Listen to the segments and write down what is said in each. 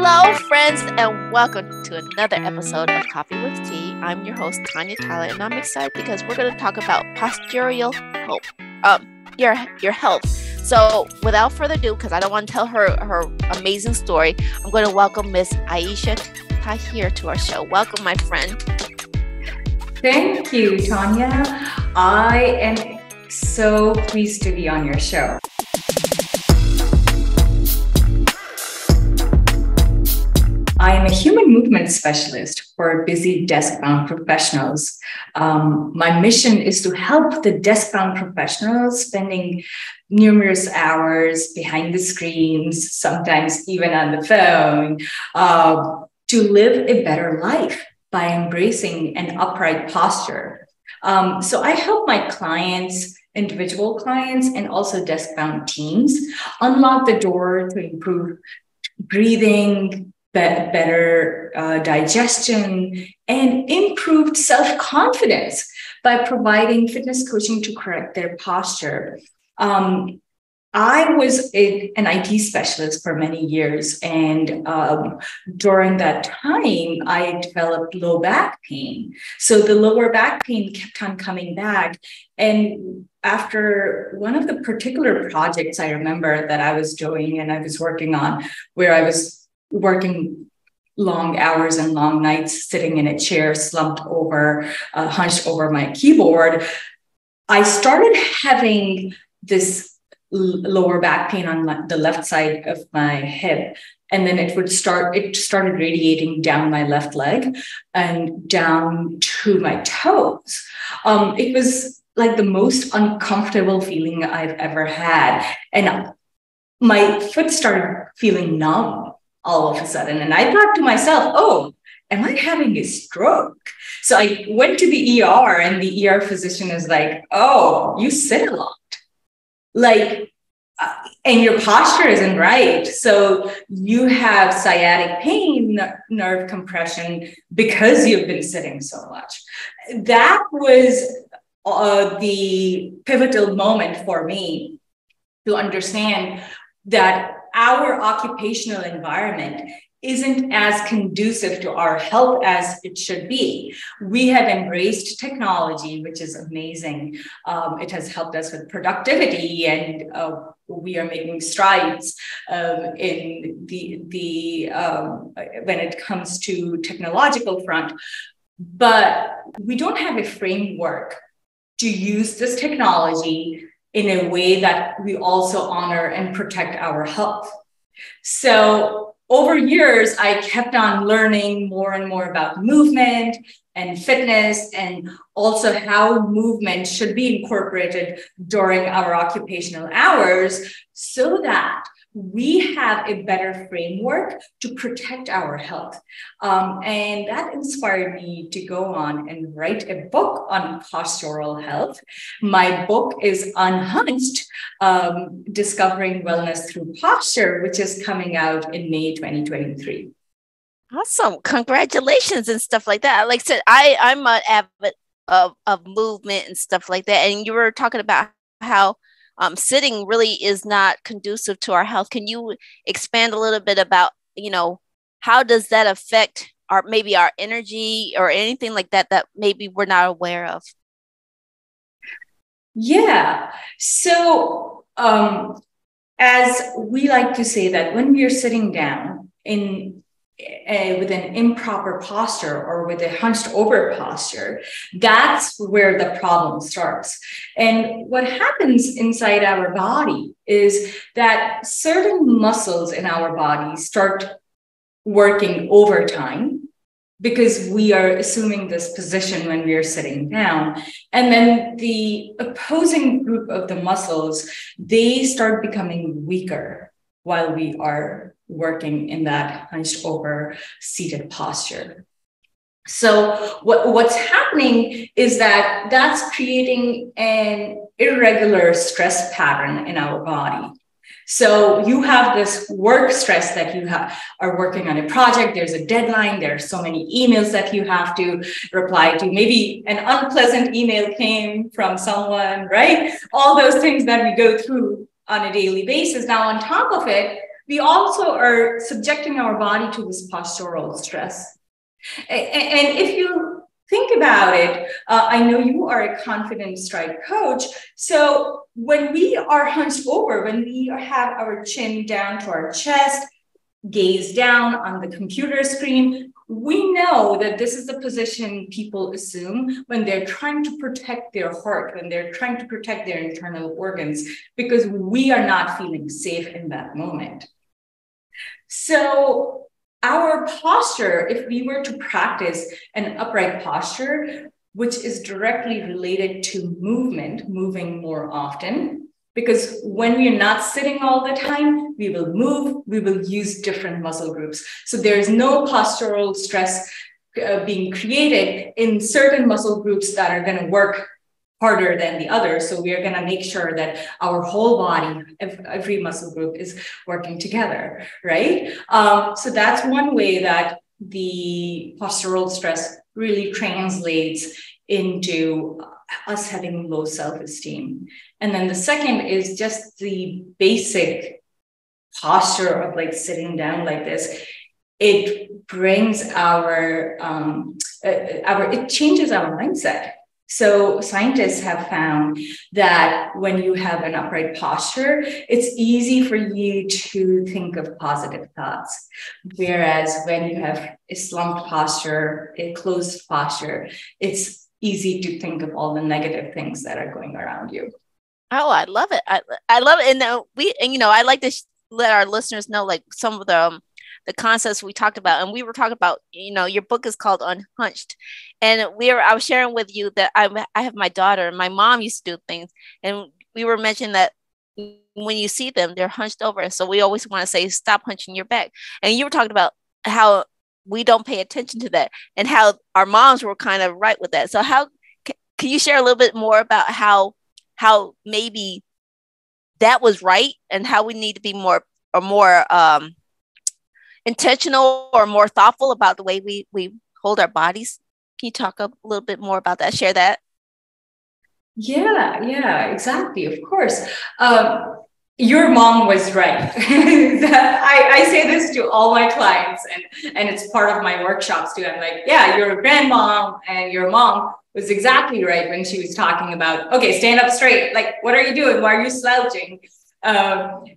Hello, friends, and welcome to another episode of Coffee with Tea. I'm your host, Tanya Tyler, and I'm excited because we're going to talk about postural health, your health. So, without further ado, because I don't want to tell her amazing story, I'm going to welcome Miss Aesha Tahir to our show. Welcome, my friend. Thank you, Tanya. I am so pleased to be on your show. I am a human movement specialist for busy desk-bound professionals. My mission is to help the desk-bound professionals spending numerous hours behind the screens, sometimes even on the phone, to live a better life by embracing an upright posture. So I help my clients, individual clients, and also desk-bound teams unlock the door to improve breathing, better digestion, and improved self-confidence by providing fitness coaching to correct their posture. I was an IT specialist for many years, and during that time, I developed low back pain. So the lower back pain kept on coming back. And after one of the particular projects I remember that I was doing and I was working on, where I was working long hours and long nights, sitting in a chair, slumped over, hunched over my keyboard, I started having this lower back pain on the left side of my hip. And then it started radiating down my left leg and down to my toes. It was like the most uncomfortable feeling I've ever had. And my foot started feeling numb all of a sudden. And I thought to myself, oh, am I having a stroke? So I went to the ER, and the ER physician is like, oh, you sit a lot. And your posture isn't right. So you have sciatic pain, nerve compression, because you've been sitting so much. That was the pivotal moment for me to understand that our occupational environment isn't as conducive to our health as it should be. We have embraced technology, which is amazing. It has helped us with productivity, and we are making strides in the when it comes to technological front. But we don't have a framework to use this technology in a way that we also honor and protect our health. So over years, I kept on learning more and more about movement and fitness, and also how movement should be incorporated during our occupational hours so that we have a better framework to protect our health. And that inspired me to go on and write a book on postural health. My book is Unhunched, Discovering Wellness Through Posture, which is coming out in May 2023. Awesome. Congratulations and stuff like that. Like I said, I'm an avid of movement and stuff like that. And you were talking about how sitting really is not conducive to our health. Can you expand a little bit about, how does that affect our energy or anything like that maybe we're not aware of? Yeah. So as we like to say that when we are sitting down with an improper posture or with a hunched over posture, that's where the problem starts. And what happens inside our body is that certain muscles in our body start working overtime because we are assuming this position when we are sitting down. And then the opposing group of the muscles, they start becoming weaker while we are working in that hunched over seated posture. So what's happening is that that's creating an irregular stress pattern in our body. So you have this work stress that you are working on a project. There's a deadline. There are so many emails that you have to reply to. Maybe an unpleasant email came from someone, right? All those things that we go through on a daily basis. Now, on top of it, we also are subjecting our body to this postural stress. And if you think about it, I know you are a confident stride coach. So when we are hunched over, when we have our chin down to our chest, gaze down on the computer screen, we know that this is the position people assume when they're trying to protect their heart, when they're trying to protect their internal organs, because we are not feeling safe in that moment. So our posture, if we were to practice an upright posture, which is directly related to movement, moving more often, because when we are not sitting all the time, we will move, we will use different muscle groups. So there is no postural stress being created in certain muscle groups that are going to work harder than the others. So we are going to make sure that our whole body, every muscle group is working together, right? So that's one way that the postural stress really translates into us having low self-esteem. And then the second is just the basic posture of like sitting down like this. It brings it changes our mindset. So scientists have found that when you have an upright posture, it's easy for you to think of positive thoughts. Whereas when you have a slumped posture, a closed posture, it's easy to think of all the negative things that are going around you. Oh, I love it. I love it. And I like to let our listeners know like some of the concepts we talked about. And we were talking about, your book is called Unhunched. And I was sharing with you that I have my daughter, and my mom used to do things. And we were mentioning that when you see them, they're hunched over. So we always want to say, stop hunching your back. And you were talking about how we don't pay attention to that and how our moms were kind of right with that. So can you share a little bit more about how maybe that was right and how we need to be more intentional or more thoughtful about the way we hold our bodies? Can you talk a little bit more about that? Share that. Yeah, exactly. Of course. Your mom was right. I say this to all my clients, and it's part of my workshops too. I'm like, yeah, your grandmom and your mom was exactly right when she was talking about, okay, stand up straight. Like, what are you doing? Why are you slouching? And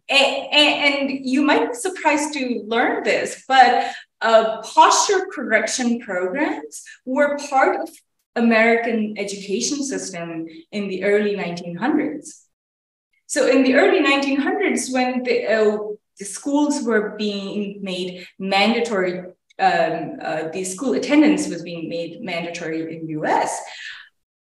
you might be surprised to learn this, but posture correction programs were part of American education system in the early 1900s. So in the early 1900s, when the schools were being made mandatory, the school attendance was being made mandatory in the US.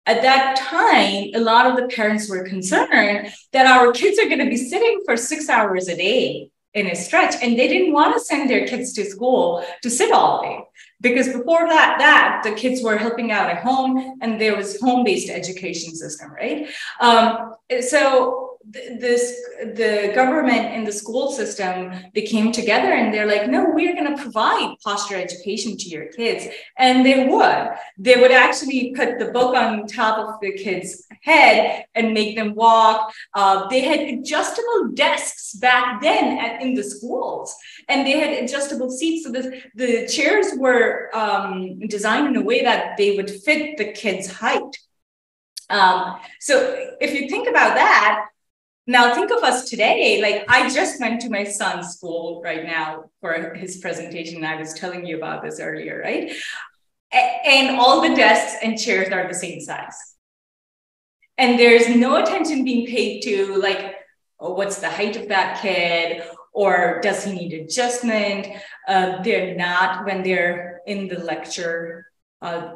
At that time, a lot of the parents were concerned that our kids are going to be sitting for 6 hours a day in a stretch, and they didn't want to send their kids to school to sit all day. Because before that the kids were helping out at home, and there was home-based education system, right? So the government and the school system, they came together and they're like, no, we're going to provide posture education to your kids. And they would actually put the book on top of the kids' head and make them walk. They had adjustable desks back then in the schools, and they had adjustable seats. So the chairs were designed in a way that they would fit the kids' height. So if you think about that, now think of us today. Like, I just went to my son's school right now for his presentation. I was telling you about this earlier, right? And all the desks and chairs are the same size. And there's no attention being paid to like, oh, what's the height of that kid? Or does he need adjustment? They're not, when they're in the lecture,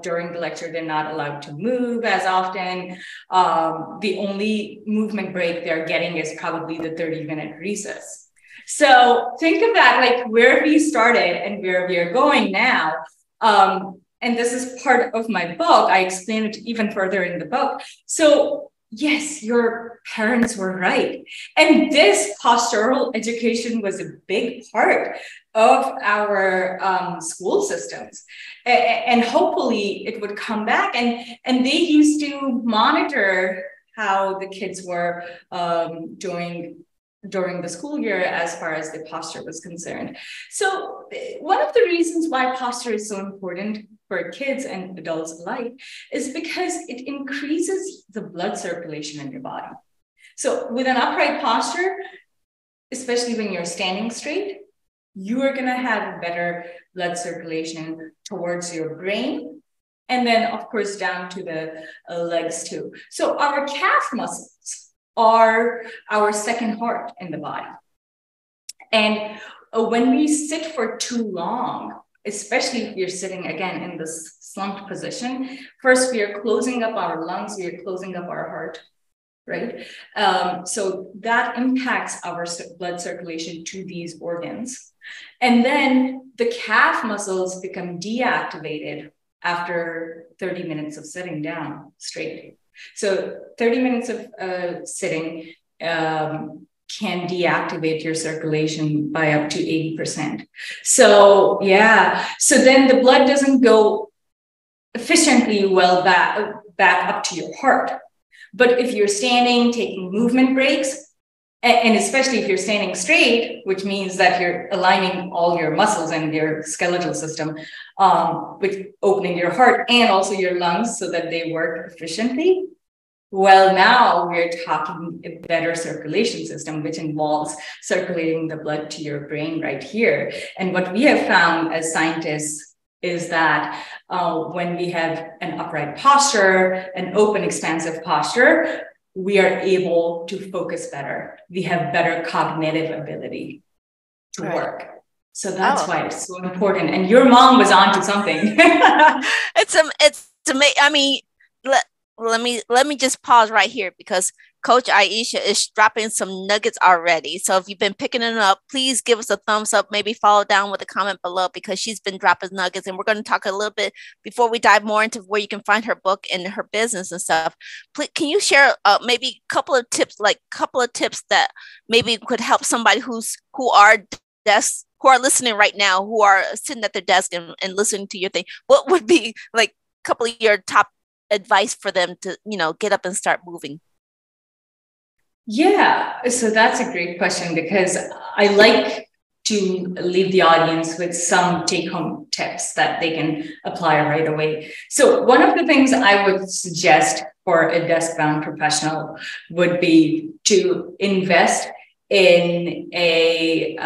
during the lecture, they're not allowed to move as often. The only movement break they're getting is probably the 30-minute recess. So think of that, like where we started and where we are going now. And this is part of my book. I explain it even further in the book. So yes, your parents were right. And this postural education was a big part of our school systems. And hopefully it would come back. And they used to monitor how the kids were doing during the school year as far as the posture was concerned. So one of the reasons why posture is so important for kids and adults alike is because it increases the blood circulation in your body. So with an upright posture, especially when you're standing straight, you are going to have better blood circulation towards your brain, and then, of course, down to the legs too. So our calf muscles are our second heart in the body. And when we sit for too long, especially if you're sitting again in this slumped position, first we are closing up our lungs, we are closing up our heart, right? So that impacts our blood circulation to these organs. And then the calf muscles become deactivated after 30 minutes of sitting down straight. So 30 minutes of sitting can deactivate your circulation by up to 80%. So yeah, so then the blood doesn't go efficiently well back up to your heart. But if you're standing, taking movement breaks, and especially if you're standing straight, which means that you're aligning all your muscles and your skeletal system, with opening your heart and also your lungs so that they work efficiently. Well, now we're talking a better circulation system, which involves circulating the blood to your brain right here. And what we have found as scientists is that when we have an upright posture, an open, expansive posture, we are able to focus better. We have better cognitive ability to work. So that's why it's so important. And your mom was onto something. It's amazing. I mean, let me just pause right here, because Coach Aesha is dropping some nuggets already. So if you've been picking it up, please give us a thumbs up, maybe follow down with a comment below, because she's been dropping nuggets. And we're going to talk a little bit before we dive more into where you can find her book and her business and stuff. Please, can you share maybe a couple of tips that maybe could help somebody who are listening right now, who are sitting at their desk and listening to your thing? What would be like a couple of your top advice for them to, get up and start moving? Yeah, so that's a great question, because I like to leave the audience with some take-home tips that they can apply right away. So one of the things I would suggest for a desk-bound professional would be to invest in an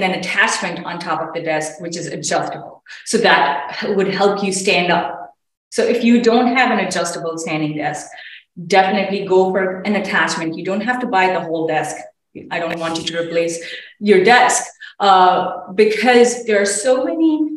attachment on top of the desk, which is adjustable. So that would help you stand up. So if you don't have an adjustable standing desk, definitely go for an attachment. You don't have to buy the whole desk. I don't want you to replace your desk because there are so many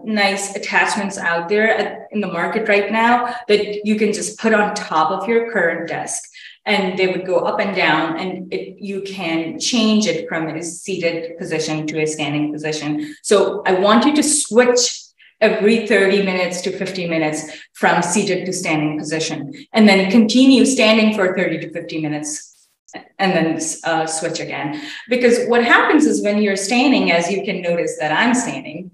nice attachments out there in the market right now that you can just put on top of your current desk, and they would go up and down, and you can change it from a seated position to a standing position. So I want you to switch every 30 minutes to 50 minutes from seated to standing position, and then continue standing for 30 to 50 minutes and then switch again. Because what happens is when you're standing, as you can notice that I'm standing,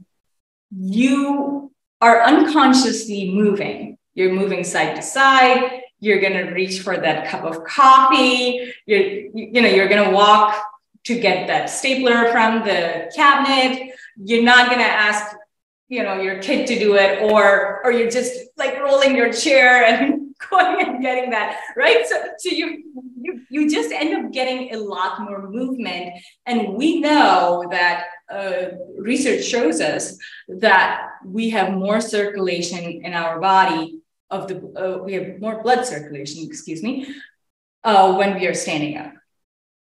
you are unconsciously moving. You're moving side to side. You're going to reach for that cup of coffee. You're going to walk to get that stapler from the cabinet. You're not going to ask your kid to do it, or you're just like rolling your chair and going and getting that, right? So you just end up getting a lot more movement. And we know that research shows us that we have more circulation in our body we have more blood circulation, when we are standing up.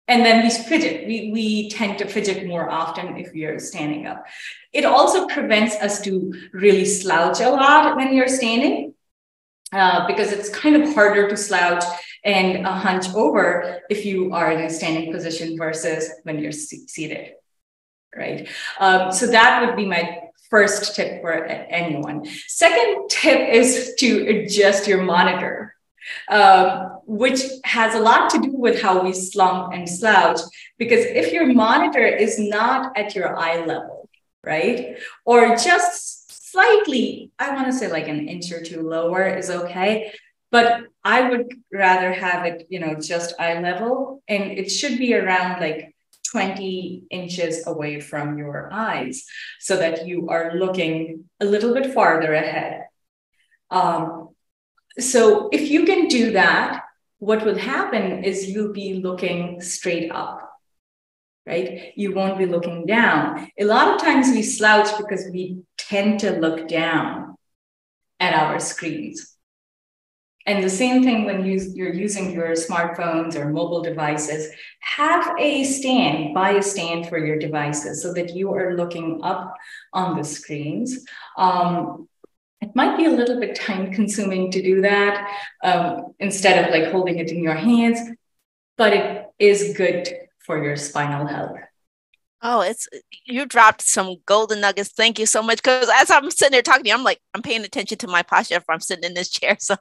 And then we fidget. We tend to fidget more often if we are standing up. It also prevents us to really slouch a lot when you're standing, because it's kind of harder to slouch and hunch over if you are in a standing position versus when you're seated, right? So that would be my first tip for anyone. Second tip is to adjust your monitor, which has a lot to do with how we slump and slouch. Because if your monitor is not at your eye level, right, or just slightly, I want to say like an inch or two lower is okay, but I would rather have it, just eye level, and it should be around like 20 inches away from your eyes so that you are looking a little bit farther ahead. So if you can do that, what will happen is you'll be looking straight up, right? You won't be looking down. A lot of times we slouch because we tend to look down at our screens. And the same thing when you're using your smartphones or mobile devices, have a stand, buy a stand for your devices so that you are looking up on the screens. It might be a little bit time consuming to do that instead of like holding it in your hands, but it is good for your spinal health. Oh, you dropped some golden nuggets. Thank you so much. Because as I'm sitting there talking to you, I'm paying attention to my posture if I'm sitting in this chair. So,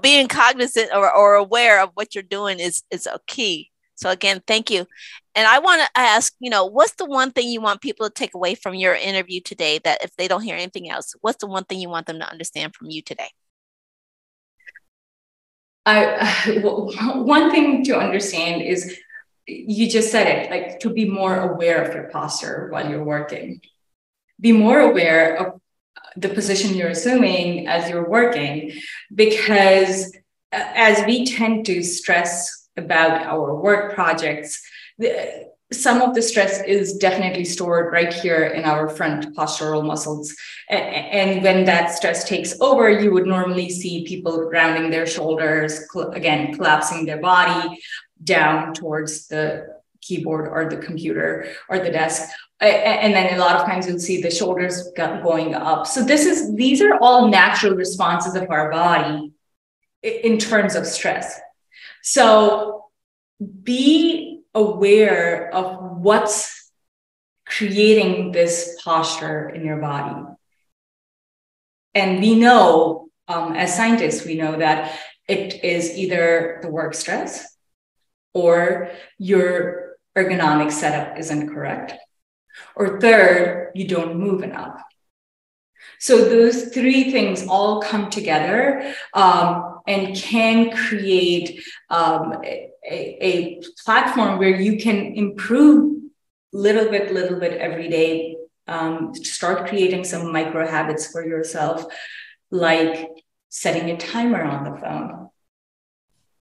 being cognizant or aware of what you're doing is a key. So again, thank you. And I want to ask, what's the one thing you want people to take away from your interview today that if they don't hear anything else, what's the one thing you want them to understand from you today? One thing to understand is, you just said it, like to be more aware of your posture while you're working. Be more aware of the position you're assuming as you're working, because as we tend to stress about our work projects, some of the stress is definitely stored right here in our front postural muscles. And when that stress takes over, you would normally see people rounding their shoulders, again, collapsing their body down towards the keyboard or the computer or the desk. And then a lot of times you'll see the shoulders going up. So these are all natural responses of our body in terms of stress. So be aware of what's creating this posture in your body. And we know, as scientists, we know that it is either the work stress or your ergonomic setup isn't correct, or third, you don't move enough. So those three things all come together and can create a platform where you can improve little bit every day. Start creating some micro habits for yourself, like setting a timer on the phone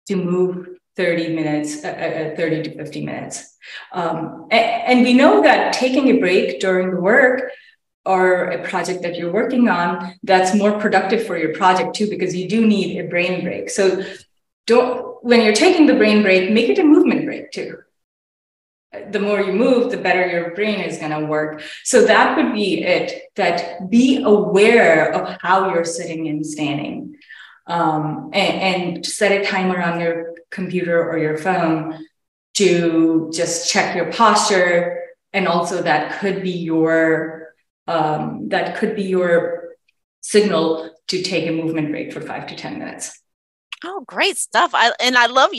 to move 30 to 50 minutes. And we know that taking a break during the work or a project that you're working on, that's more productive for your project too, because you do need a brain break. So when you're taking the brain break, make it a movement break too. The more you move, the better your brain is going to work. So that would be it, that be aware of how you're sitting and standing. And set a timer on your computer or your phone to just check your posture. And also that could be your signal to take a movement break for 5 to 10 minutes. Oh, great stuff. I love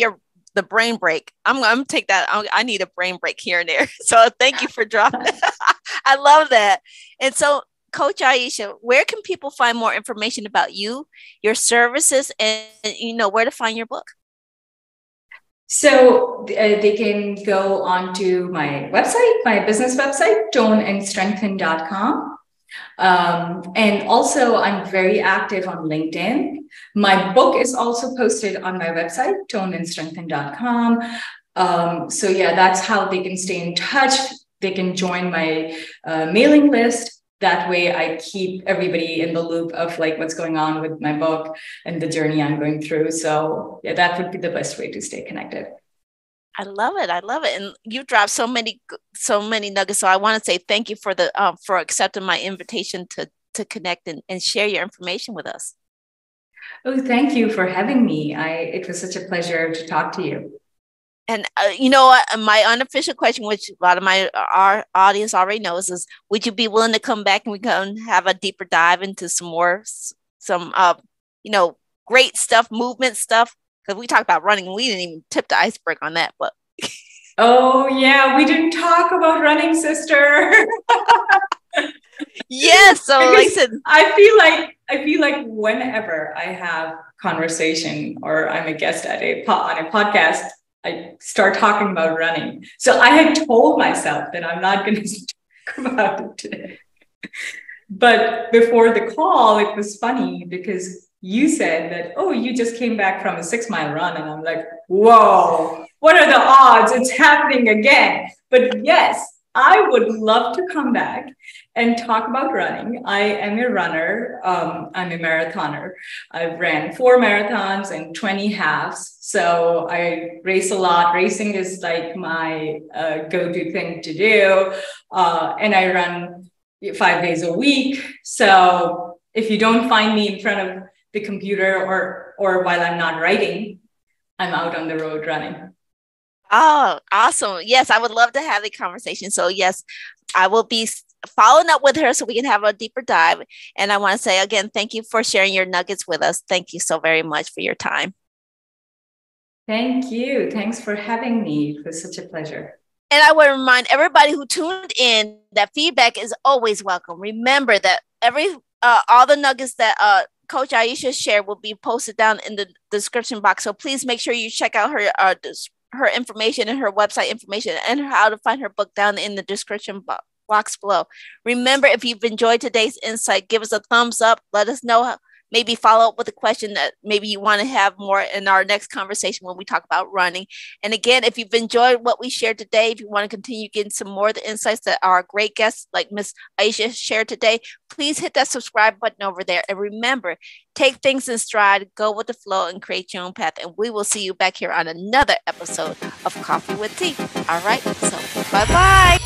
the brain break. I'm going to take that. I need a brain break here and there. So thank you for dropping it. I love that. And so, Coach Aesha, where can people find more information about you, your services, and where to find your book? So they can go onto my website, my business website, toneandstrengthen.com. And also I'm very active on LinkedIn. My book is also posted on my website, toneandstrengthen.com. So yeah, that's how they can stay in touch. They can join my mailing list. That way I keep everybody in the loop of like what's going on with my book and the journey I'm going through. So yeah, that would be the best way to stay connected. I love it. I love it. And you dropped so many nuggets. So I want to say thank you for accepting my invitation to connect and share your information with us. Oh, thank you for having me. It was such a pleasure to talk to you. And my unofficial question, which a lot of our audience already knows, is: would you be willing to come back and we can have a deeper dive into some great stuff, movement stuff? Because we talked about running, and we didn't even tip the iceberg on that. But oh yeah, we didn't talk about running, sister. Yes, so like I said, I feel like I feel like whenever I have conversation or I'm a guest on a podcast, I start talking about running. So I had told myself that I'm not going to talk about it today. But before the call, it was funny because you said that, oh, you just came back from a 6-mile run. And I'm like, whoa, what are the odds? It's happening again. But yes, I would love to come back and talk about running. I am a runner. I'm a marathoner. I've ran 4 marathons and 20 halves. So I race a lot. Racing is like my go-to thing to do. And I run 5 days a week. So if you don't find me in front of the computer or while I'm not writing, I'm out on the road running. Oh, awesome. Yes, I would love to have the conversation. So yes, I will be following up with her so we can have a deeper dive. And I want to say again, thank you for sharing your nuggets with us. Thank you so very much for your time. Thank you. Thanks for having me. It was such a pleasure. And I would remind everybody who tuned in that feedback is always welcome. Remember that all the nuggets that Coach Aesha shared will be posted down in the description box. So please make sure you check out her information and her website information and how to find her book down in the description box below. Remember, if you've enjoyed today's insight, give us a thumbs up. Let us know. Maybe follow up with a question that maybe you want to have more in our next conversation when we talk about running. And again, if you've enjoyed what we shared today, if you want to continue getting some more of the insights that our great guests like Miss Aesha shared today, please hit that subscribe button over there. And remember, take things in stride, go with the flow, and create your own path. And we will see you back here on another episode of Coffee with Tea. All right, so bye-bye.